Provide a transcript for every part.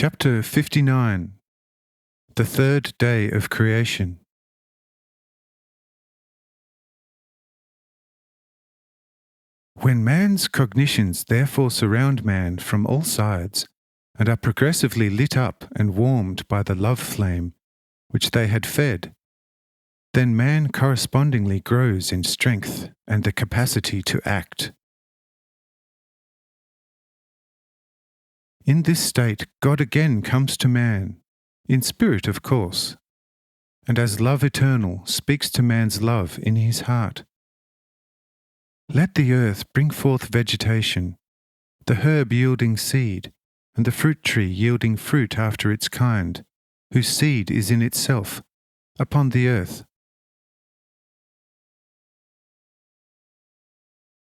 Chapter 59. The Third Day of Creation. When man's cognitions therefore surround man from all sides, and are progressively lit up and warmed by the love flame which they had fed, then man correspondingly grows in strength and the capacity to act. In this state, God again comes to man, in spirit of course, and as love eternal speaks to man's love in his heart. Let the earth bring forth vegetation, the herb yielding seed, and the fruit tree yielding fruit after its kind, whose seed is in itself, upon the earth.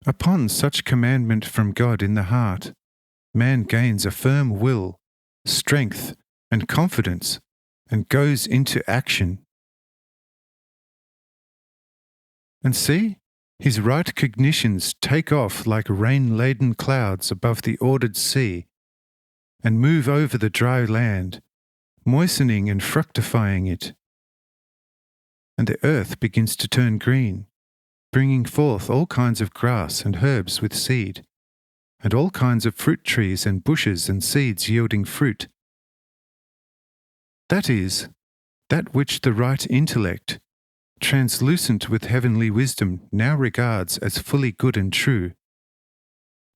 Upon such commandment from God in the heart, man gains a firm will, strength, and confidence, and goes into action. And see, his right cognitions take off like rain-laden clouds above the ordered sea, and move over the dry land, moistening and fructifying it. And the earth begins to turn green, bringing forth all kinds of grass and herbs with seed, and all kinds of fruit trees and bushes and seeds yielding fruit. That is, that which the right intellect, translucent with heavenly wisdom, now regards as fully good and true,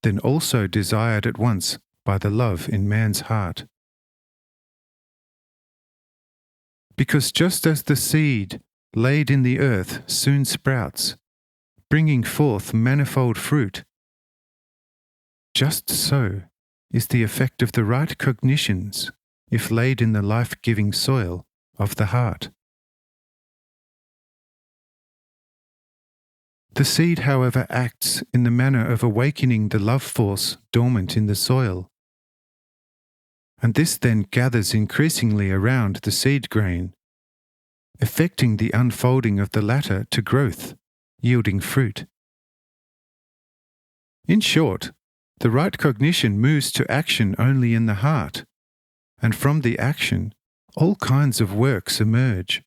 then also desired at once by the love in man's heart. Because just as the seed laid in the earth soon sprouts, bringing forth manifold fruit, just so is the effect of the right cognitions, if laid in the life-giving soil of the heart. The seed, however, acts in the manner of awakening the love force dormant in the soil, and this then gathers increasingly around the seed grain, effecting the unfolding of the latter to growth, yielding fruit. In short, the right cognition moves to action only in the heart, and from the action all kinds of works emerge.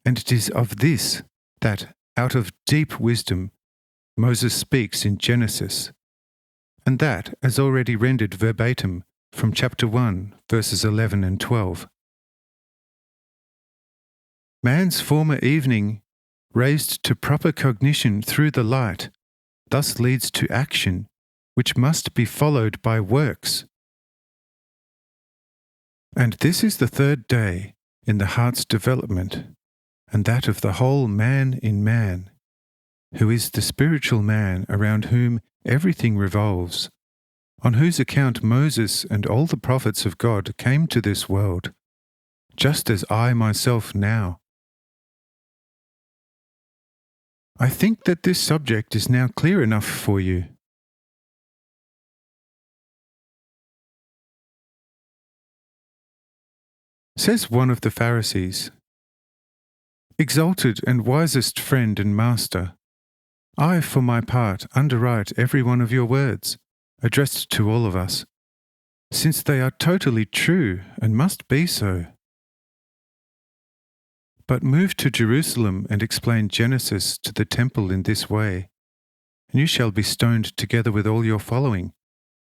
And it is of this that, out of deep wisdom, Moses speaks in Genesis, and that as already rendered verbatim from chapter 1, verses 11 and 12. Man's former evening, raised to proper cognition through the light, thus leads to action, which must be followed by works. And this is the third day in the heart's development, and that of the whole man in man, who is the spiritual man around whom everything revolves, on whose account Moses and all the prophets of God came to this world, just as I myself now. I think that this subject is now clear enough for you. Says one of the Pharisees, "Exalted and wisest friend and master, I, for my part, underwrite every one of your words, addressed to all of us, since they are totally true and must be so. But move to Jerusalem and explain Genesis to the temple in this way, and you shall be stoned together with all your following,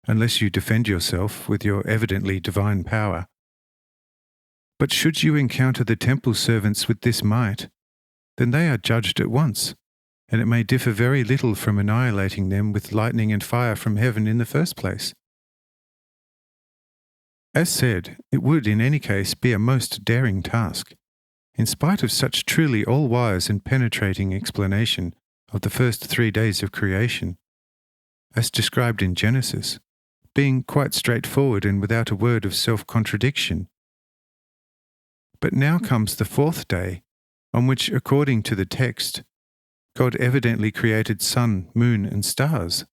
unless you defend yourself with your evidently divine power. But should you encounter the temple servants with this might, then they are judged at once, and it may differ very little from annihilating them with lightning and fire from heaven in the first place. As said, it would in any case be a most daring task, in spite of such truly all-wise and penetrating explanation of the first 3 days of creation, as described in Genesis, being quite straightforward and without a word of self-contradiction. But now comes the fourth day, on which, according to the text, God evidently created sun, moon, and stars.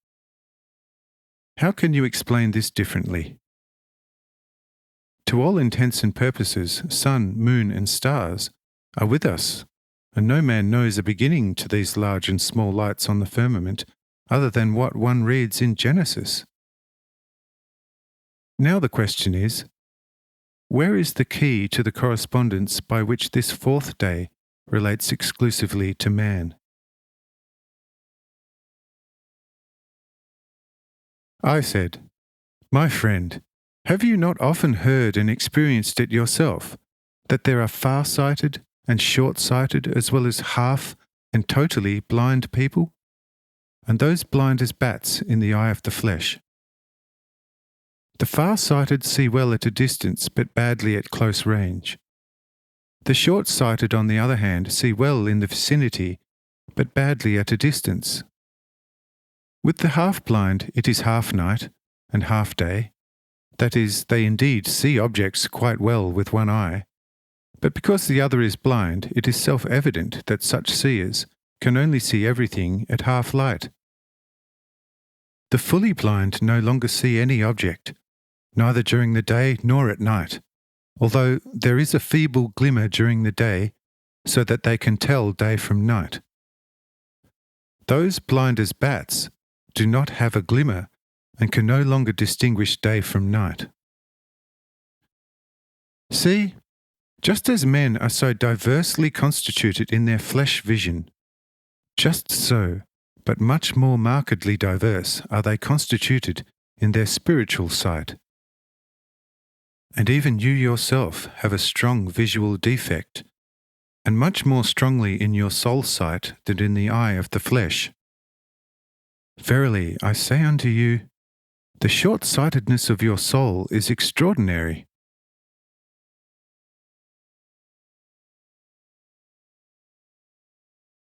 How can you explain this differently? To all intents and purposes, sun, moon, and stars are with us, and no man knows a beginning to these large and small lights on the firmament other than what one reads in Genesis. Now the question is, where is the key to the correspondence by which this fourth day relates exclusively to man? I said, "My friend, have you not often heard and experienced it yourself, that there are far-sighted and short-sighted as well as half and totally blind people? And those blind as bats in the eye of the flesh. The far-sighted see well at a distance but badly at close range. The short-sighted, on the other hand, see well in the vicinity but badly at a distance. With the half-blind it is half night and half day. That is, they indeed see objects quite well with one eye, but because the other is blind, it is self-evident that such seers can only see everything at half light. The fully blind no longer see any object, neither during the day nor at night, although there is a feeble glimmer during the day, so that they can tell day from night. Those blind as bats do not have a glimmer and can no longer distinguish day from night. See, just as men are so diversely constituted in their flesh vision, just so, but much more markedly diverse, are they constituted in their spiritual sight. And even you yourself have a strong visual defect, and much more strongly in your soul sight than in the eye of the flesh. Verily, I say unto you, the short-sightedness of your soul is extraordinary.